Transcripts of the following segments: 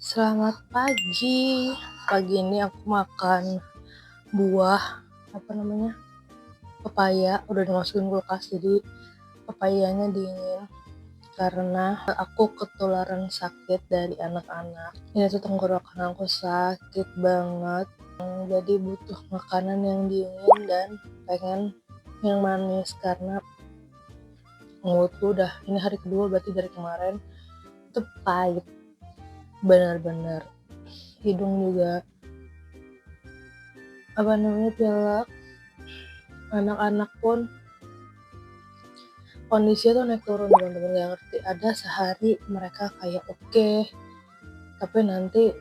Selamat pagi. Pagi ini aku makan buah, apa namanya, pepaya, udah dimasukin kulkas, jadi pepayanya dingin karena aku ketularan sakit dari anak-anak. Ini tuh tenggorokan aku sakit banget, jadi butuh makanan yang dingin dan pengen yang manis karena mulutku udah ini hari kedua berarti dari kemarin itu pahit, benar-benar. Hidung juga pilek. Anak-anak pun kondisinya tuh naik turun, teman-teman, gak ngerti. Ada sehari mereka kayak oke, tapi nanti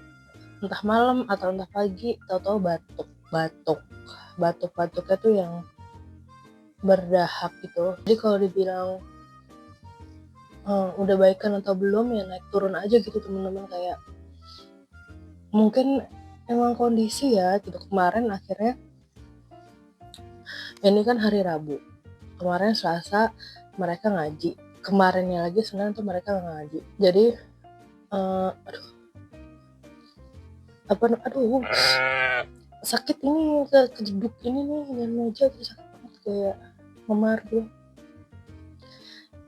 entah malam atau entah pagi tahu-tahu batuknya tuh yang berdahak gitu. Jadi kalau dibilang udah baikan atau belum, ya naik turun aja gitu, teman-teman. Kayak mungkin emang kondisi ya gitu. Kemarin akhirnya ini kan hari Rabu, kemarin Selasa mereka ngaji, kemarinnya lagi Senin tuh mereka ngaji. Jadi sakit ini, kejeduk ini nih dengan meja gitu, sakit banget kayak memar tuh.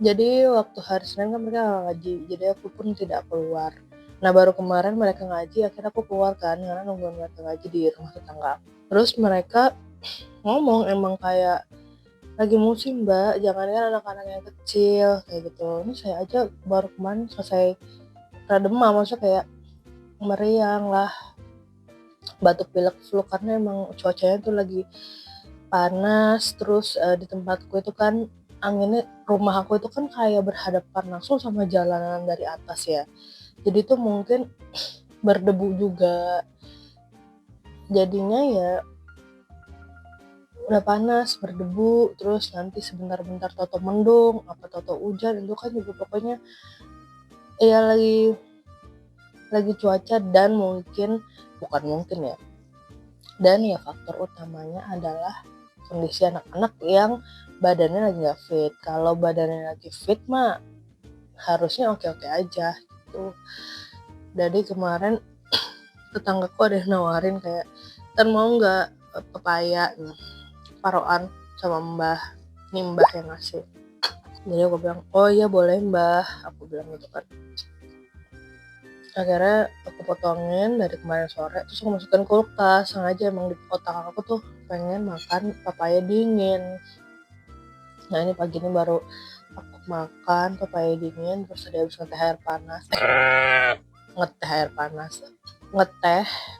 Jadi waktu hari Senin kan mereka ngaji, jadi aku pun tidak keluar. Nah baru kemarin mereka ngaji, akhirnya aku keluar kan karena nungguin mereka ngaji di rumah tetangga. Terus mereka ngomong emang kayak lagi musim mbak, jangankan anak-anak yang kecil kayak gitu. Ini saya aja baru kemarin selesai demam, maksudnya kayak meriang lah, batuk pilek flu, karena emang cuacanya tuh lagi panas. Terus di tempatku itu kan anginnya, rumah aku itu kan kayak berhadapan langsung sama jalanan dari atas ya, jadi tuh mungkin berdebu juga, jadinya ya udah panas berdebu. Terus nanti sebentar-bentar toto mendung apa toto hujan, itu kan juga pokoknya ya lagi cuaca. Dan faktor utamanya adalah kondisi anak-anak yang badannya lagi gak fit. Kalau badannya lagi fit mah harusnya oke-oke aja gitu. Jadi kemarin tetanggaku ada yang nawarin kayak, "Tan mau nggak pepaya paroan sama mbah?" Ini mbah yang ngasih. Jadi aku bilang, "Oh iya boleh mbah," aku bilang gitu kan. Akhirnya aku potongin dari kemarin sore, terus aku masukin kulkas. Sengaja emang di otak aku tuh pengen makan papaya dingin. Nah ini pagi ini baru aku makan papaya dingin, terus tadi habis ngeteh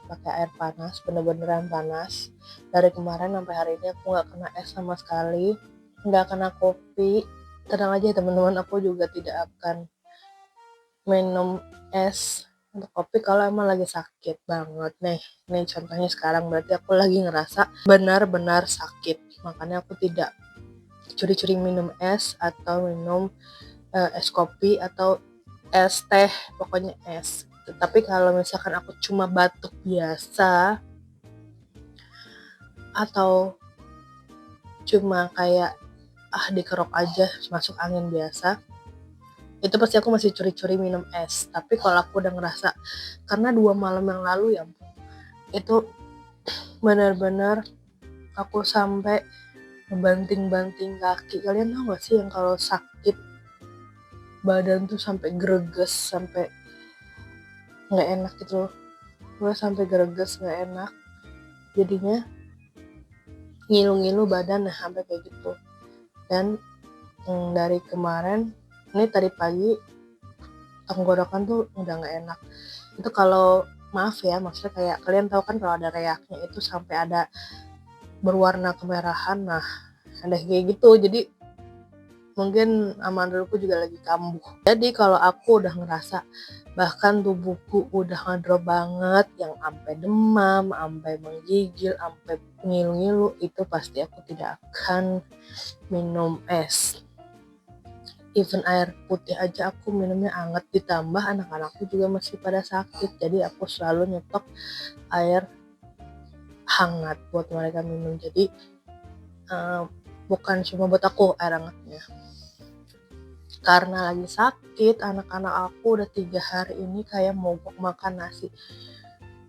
pakai air panas, bener-beneran panas. Dari kemarin sampai hari ini aku nggak kena es sama sekali, nggak kena kopi. Tenang aja teman-teman, aku juga tidak akan minum es untuk kopi kalau emang lagi sakit banget. Nih contohnya sekarang berarti aku lagi ngerasa benar-benar sakit, makanya aku tidak curi-curi minum es atau minum es kopi atau es teh, pokoknya es. Tapi kalau misalkan aku cuma batuk biasa atau cuma kayak dikerok aja masuk angin biasa, itu pasti aku masih curi-curi minum es. Tapi kalau aku udah ngerasa, karena 2 malam yang lalu ya itu benar-benar aku sampai banting-banting kaki. Kalian tahu gak sih yang kalau sakit badan tuh sampai greges, sampai nggak enak gitu loh. Gue sampai greges nggak enak, jadinya ngilu-ngilu badan sampai kayak gitu. Dan dari kemarin, ini tadi pagi tenggorokan tuh udah nggak enak. Itu kalau maaf ya, maksudnya kayak kalian tahu kan kalau ada reaknya itu sampai ada berwarna kemerahan. Nah ada kayak gitu, jadi mungkin amandulku juga lagi kambuh. Jadi kalau aku udah ngerasa bahkan tubuhku udah ngedrop banget, yang sampai demam, sampai menggigil, sampai ngilu-ngilu, itu pasti aku tidak akan minum es. Even air putih aja aku minumnya anget, ditambah anak-anakku juga masih pada sakit, jadi aku selalu nyetok air hangat buat mereka minum. Jadi bukan cuma buat aku air hangatnya. Karena lagi sakit, anak-anak aku udah 3 hari ini kayak mogok makan nasi.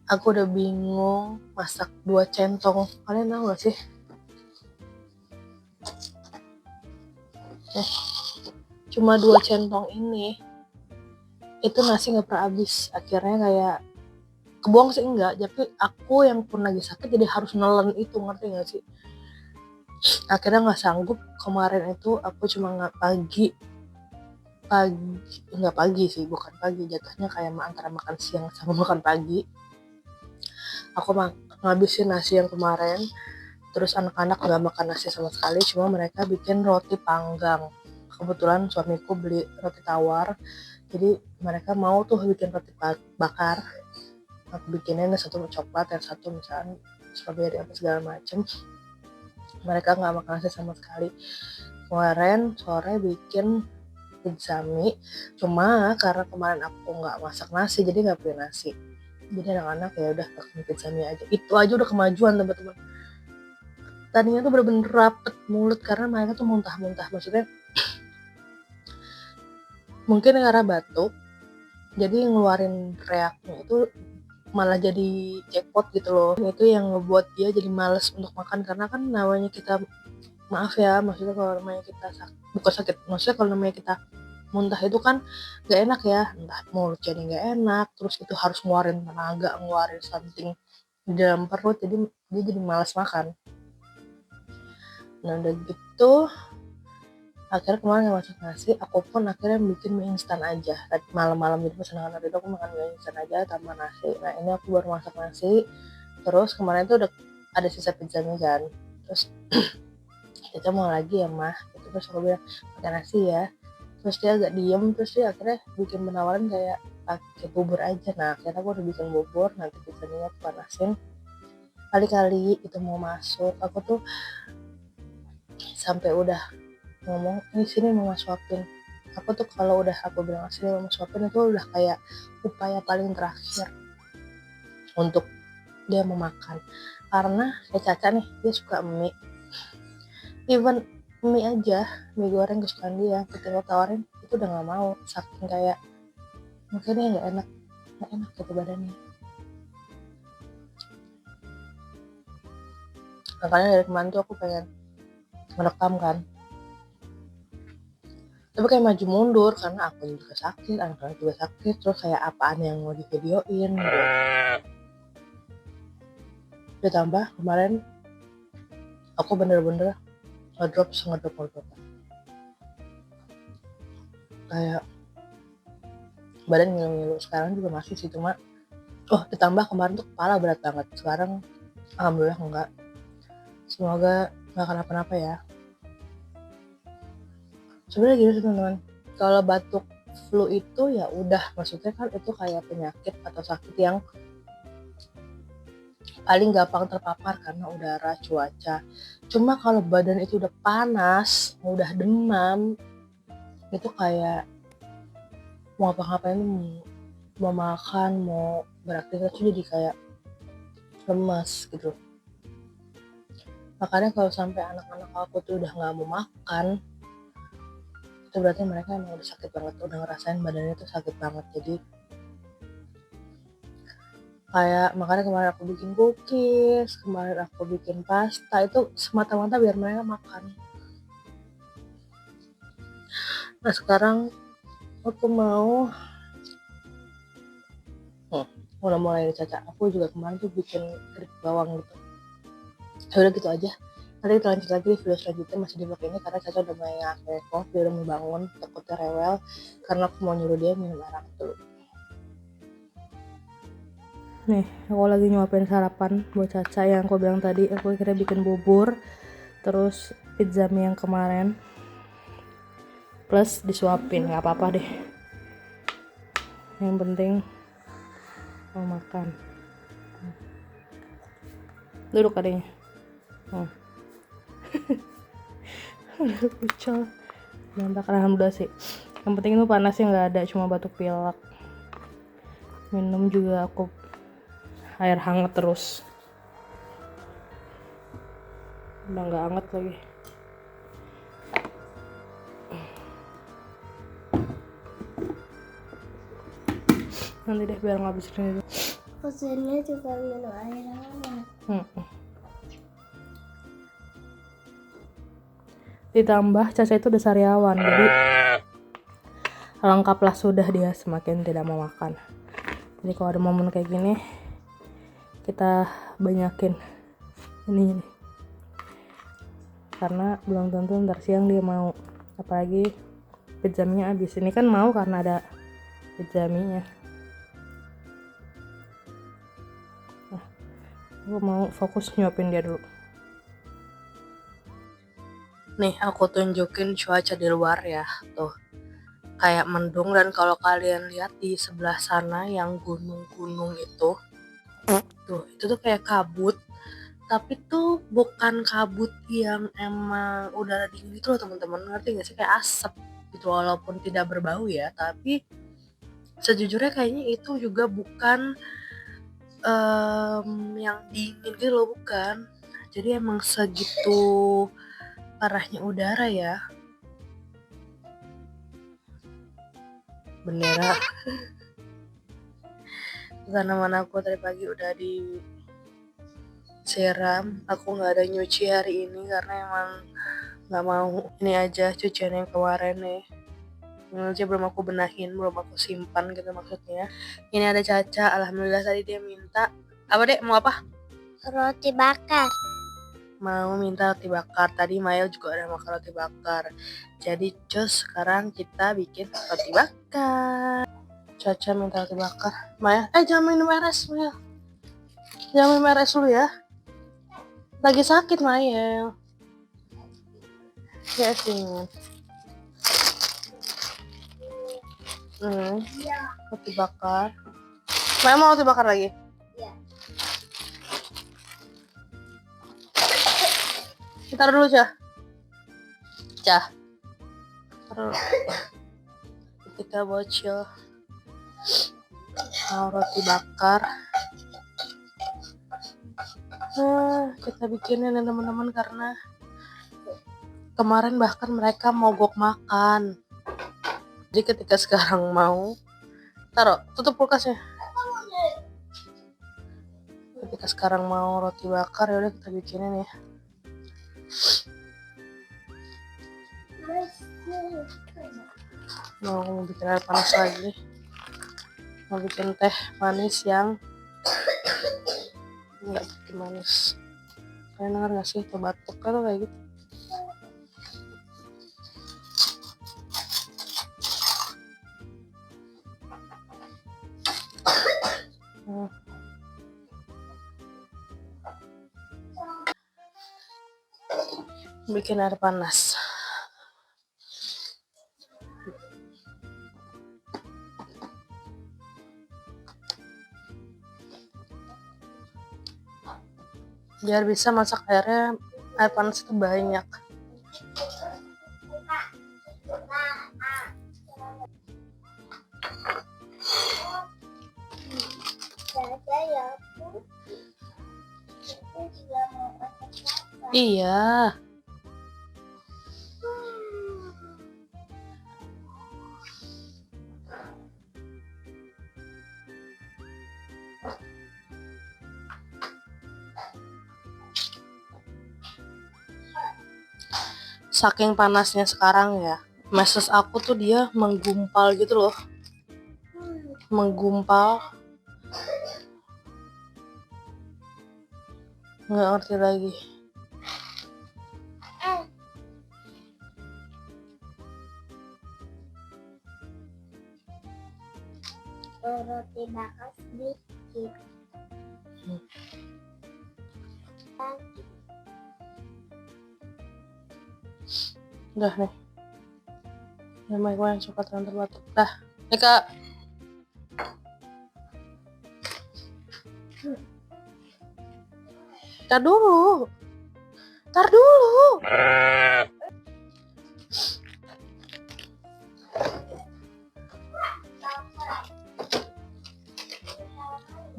Aku udah bingung masak 2 centong. Kalian tahu gak sih? Cuma 2 centong ini, itu nasi gak pernah habis. Akhirnya kayak kebuang sih enggak, tapi aku yang pun lagi sakit jadi harus nelen itu, ngerti gak sih? Akhirnya gak sanggup, kemarin itu aku cuma nggak nggak pagi sih, bukan pagi, jatuhnya kayak antara makan siang sama makan pagi. Aku ngabisin nasi yang kemarin, terus anak-anak nggak makan nasi sama sekali, cuma mereka bikin roti panggang. Kebetulan suamiku beli roti tawar, jadi mereka mau tuh bikin roti bakar. Aku bikinin satu coklat, yang satu misalnya strawberry apa segala macem. Mereka nggak makan nasi sama sekali. Kemarin sore bikin pizza mie, cuma karena kemarin aku nggak masak nasi jadi nggak beli nasi, jadi anak-anak ya udah pakai pizza mie aja. Itu aja udah kemajuan teman-teman. Tadinya tuh bener-bener rapet mulut karena mereka tuh muntah-muntah, maksudnya mungkin karena batuk jadi ngeluarin reaknya itu malah jadi jackpot gitu loh. Itu yang ngebuat dia jadi males untuk makan, karena kan namanya kita, maaf ya, maksudnya kalau namanya kita bukan sakit, maksudnya kalau namanya kita muntah itu kan gak enak ya, entah mulut jadi gak enak, terus itu harus ngeluarin tenaga, ngeluarin something di dalam perut, jadi dia jadi malas makan. Nah udah gitu akhirnya kemarin gak masak nasi, aku pun akhirnya bikin mie instan aja malam-malam, jadi pas anak-anak itu aku makan mie instan aja tambah nasi. Nah ini aku baru masak nasi, terus kemarin tuh udah ada sisa pizza mie kan, terus Caca mau lagi ya mah gitu, terus aku bilang pakai nasi ya, terus dia agak diem, terus dia akhirnya bikin penawaran kayak pakai bubur aja. Nah akhirnya aku udah bikin bubur, nanti pizzanya aku panasin. Kali-kali itu mau masuk, aku tuh sampai udah ngomong ini sini mama suapin. Aku tuh kalau udah aku bilang sini mama suapin, itu udah kayak upaya paling terakhir untuk dia memakan. Karena kayak Caca nih, dia suka mie, even mie aja, mie goreng kesukaan dia, ketika tawarin itu udah gak mau, saking kayak mungkin dia gak enak gitu badannya. Makanya dari kemarin tuh aku pengen merekam kan, tapi kayak maju mundur karena aku juga sakit, anak-anak juga sakit, terus kayak apaan yang mau di videoin gitu. Ditambah kemarin aku bener-bener ngedrop kayak badan ngilu-ngilu, sekarang juga masih sih, cuma ditambah kemarin tuh kepala berat banget, sekarang alhamdulillah enggak, semoga gak kenapa-napa ya. Sebenarnya gini sih teman-teman, kalau batuk flu itu ya udah, maksudnya kan itu kayak penyakit atau sakit yang paling gampang terpapar karena udara, cuaca. Cuma kalau badan itu udah panas, udah demam, itu kayak mau apa-ngapain, mau makan, mau beraktivitas tuh jadi kayak lemas gitu. Makanya kalau sampai anak-anak aku tuh udah gak mau makan, itu berarti mereka emang udah sakit banget, udah ngerasain badannya tuh sakit banget. Jadi kayak makanya kemarin aku bikin cookies, kemarin aku bikin pasta, itu semata-mata biar mereka makan. Nah sekarang aku mau udah mulai Caca, aku juga kemarin tuh bikin keripik bawang gitu. Udah gitu aja, nanti kita lanjut lagi di video selanjutnya masih di vlog ini, karena Caca udah mulai ngakak, dia udah mau bangun, takutnya rewel karena aku mau nyuruh dia minum arak dulu. Nih aku lagi nyuapin sarapan buat Caca yang aku bilang tadi. Aku kira bikin bubur, terus pizza mie yang kemarin, plus disuapin, gak apa-apa deh, yang penting mau makan. Duduk adanya. Kucel. Mantap, alhamdulillah sih. Yang penting itu panasnya nggak ada, cuma batuk pilek. Minum juga aku air hangat terus. Udah nggak hangat lagi. Nanti deh biar nggak habisin itu. Pesennya juga minum air hangat. Ditambah Caca itu udah sariawan, jadi lengkaplah sudah dia semakin tidak mau makan. Jadi kalau ada momen kayak gini, kita banyakin ini nih. Karena belum tentu ntar siang dia mau. Apalagi pijamnya habis. Ini kan mau karena ada pijaminya. Nah, aku mau fokus nyuapin dia dulu. Nih aku tunjukin cuaca di luar ya. Tuh, kayak mendung. Dan kalau kalian lihat di sebelah sana yang gunung-gunung itu, tuh itu tuh kayak kabut. Tapi tuh bukan kabut yang emang udara dingin gitu loh teman-teman, ngerti gak sih, kayak asap gitu. Walaupun tidak berbau ya, tapi sejujurnya kayaknya itu juga bukan yang dingin gitu loh, bukan. Jadi emang segitu parahnya udara ya. Bendera tanaman aku tadi pagi udah disiram. Aku nggak ada nyuci hari ini karena emang nggak mau. Ini aja cucian yang kemarin nih, ini aja belum aku benahin, belum aku simpan gitu maksudnya. Ini ada Caca, alhamdulillah tadi dia minta apa dek, mau apa? Roti bakar. Mau minta roti bakar. Tadi Maya juga ada makan roti bakar. Jadi cus, sekarang kita bikin roti bakar. Caca minta roti bakar. Maya, jangan minum RS Maya. Jangan minum RS dulu ya. Lagi sakit Maya. Ya sih. Roti bakar. Maya mau roti bakar lagi? Iya. Ntar dulu Cah. Taruh. Ketika bocil mau roti bakar. Kita bikinin ya teman-teman, karena kemarin bahkan mereka mogok makan. Jadi ketika sekarang mau, taruh, tutup kulkasnya. Ketika sekarang mau roti bakar, ya udah kita bikinin ya. Mau bikin air panas lagi. Mau bikin teh manis yang enggak bikin manis. Kalian denger gak sih, tuh batuk kan kayak gitu. Bikin air panas. Biar bisa masak air panas itu banyak. Iya. Saking panasnya sekarang ya, meses aku tuh dia menggumpal gitu loh. Menggumpal. Nggak ngerti lagi. Roti bakar sedikit. Udah nih. Ya Mike yang suka terbatuk. Dah, nih Kak. Tar dulu.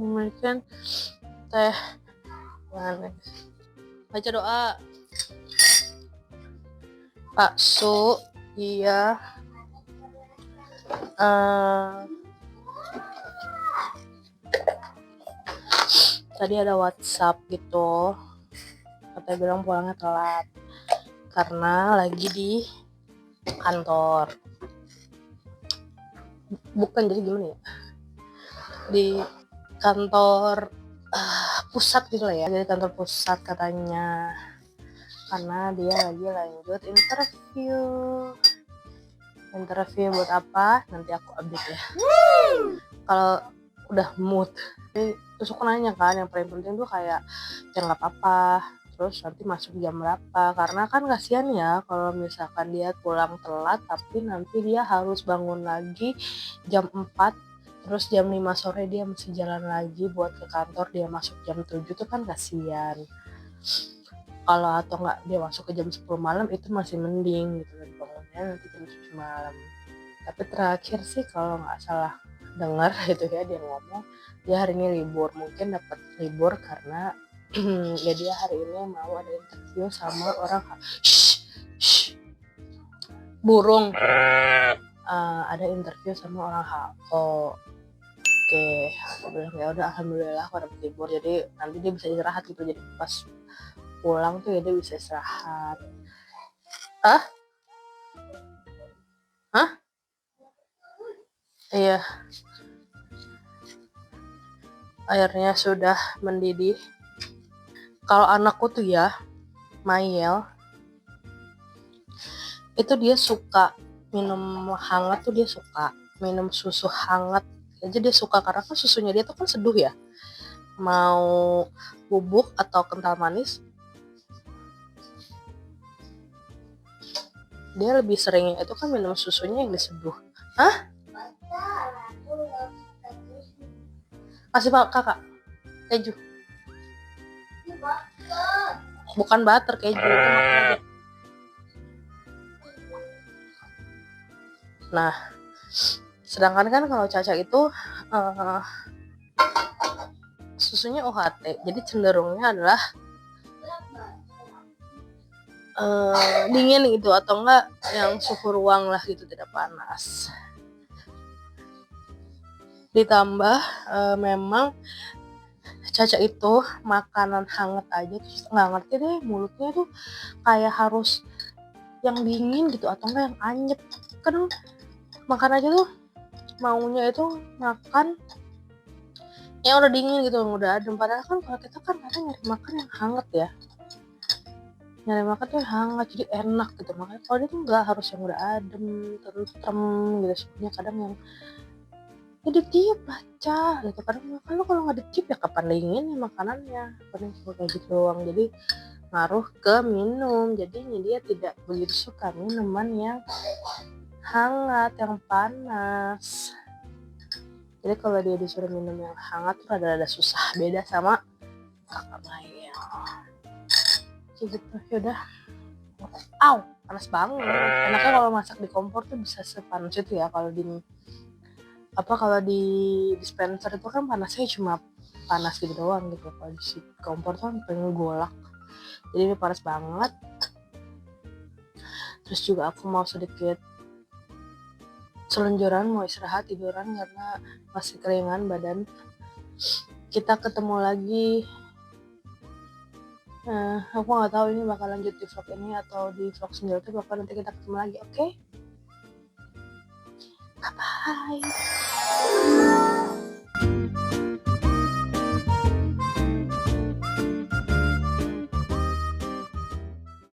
Mungkin teh manis. Baca doa. Pak Su, iya. tadi ada WhatsApp gitu, katanya bilang pulangnya telat karena lagi di kantor. Bukan, jadi gimana ya, di kantor pusat gitu lah ya, jadi kantor pusat katanya, karena dia lagi lanjut interview buat apa nanti aku update ya kalau udah mood. Terus aku nanya kan, yang paling penting tuh kayak jam apa, terus nanti masuk jam berapa, karena kan kasihan ya kalau misalkan dia pulang telat tapi nanti dia harus bangun lagi jam 4, terus jam 5 sore dia masih jalan lagi buat ke kantor, dia masuk jam 7 tuh kan kasihan. Kalau atau enggak dia masuk ke jam 10 malam itu masih mending gitu kan, bangunnya nanti jam 7 malam. Tapi terakhir sih kalau nggak salah dengar gitu ya, dia ngomong dia hari ini libur, mungkin dapat libur karena ya dia hari ini mau ada interview sama orang burung, ada interview sama orang HO. Oke, aku bilang ya udah alhamdulillah aku dapat libur, jadi nanti dia bisa istirahat gitu, jadi pas pulang tuh ya dia bisa istirahat. Iya, airnya sudah mendidih. Kalau anakku tuh ya, Mayel, itu dia suka minum hangat tuh, dia suka minum susu hangat aja dia suka, karena kan susunya dia tuh kan seduh ya, mau bubuk atau kental manis dia lebih seringnya itu kan minum susunya yang diseduh. Kasih pak kakak keju, bukan butter, keju itu makan aja. Nah, sedangkan kan kalau Caca itu susunya UHT, jadi cenderungnya adalah dingin gitu, atau enggak yang suhu ruang lah gitu, tidak panas. Ditambah memang Caca itu makanan hangat aja terus nggak ngerti deh, mulutnya tuh kayak harus yang dingin gitu atau enggak yang anyep, kan makan aja tuh maunya itu makan yang udah dingin gitu, yang udah adem, padahal kan kalau kita kan kadang nyari makan yang hangat ya, nyari makan tuh yang hangat jadi enak gitu. Makanya kalau dia tuh nggak harus yang udah adem tentrem gitu, sebenarnya kadang yang ya ditiup baca gitu, kadang makan lo kalau nggak ditiup ya kapan dingin ya makanannya, kadang kayak gitu doang, jadi ngaruh ke minum, jadinya dia tidak begitu suka minuman yang hangat, yang panas. Jadi kalau dia disuruh minum yang hangat tuh rada-rada susah, beda sama kakak Maya. Kayak gitu, yaudah. Panas banget. Enaknya kalau masak di kompor tuh bisa sepanas itu ya. Kalau di dispenser itu kan panasnya cuma panas gitu doang gitu. Kalau di kompor tuh kan pengen golak. Jadi ini panas banget. Terus juga aku mau sedikit selunjuran, mau istirahat, tiduran karena masih keringan badan. Kita ketemu lagi. Aku nggak tahu ini bakal lanjut di vlog ini atau di vlog selanjutnya, bakal nanti kita ketemu lagi, oke? Bye bye.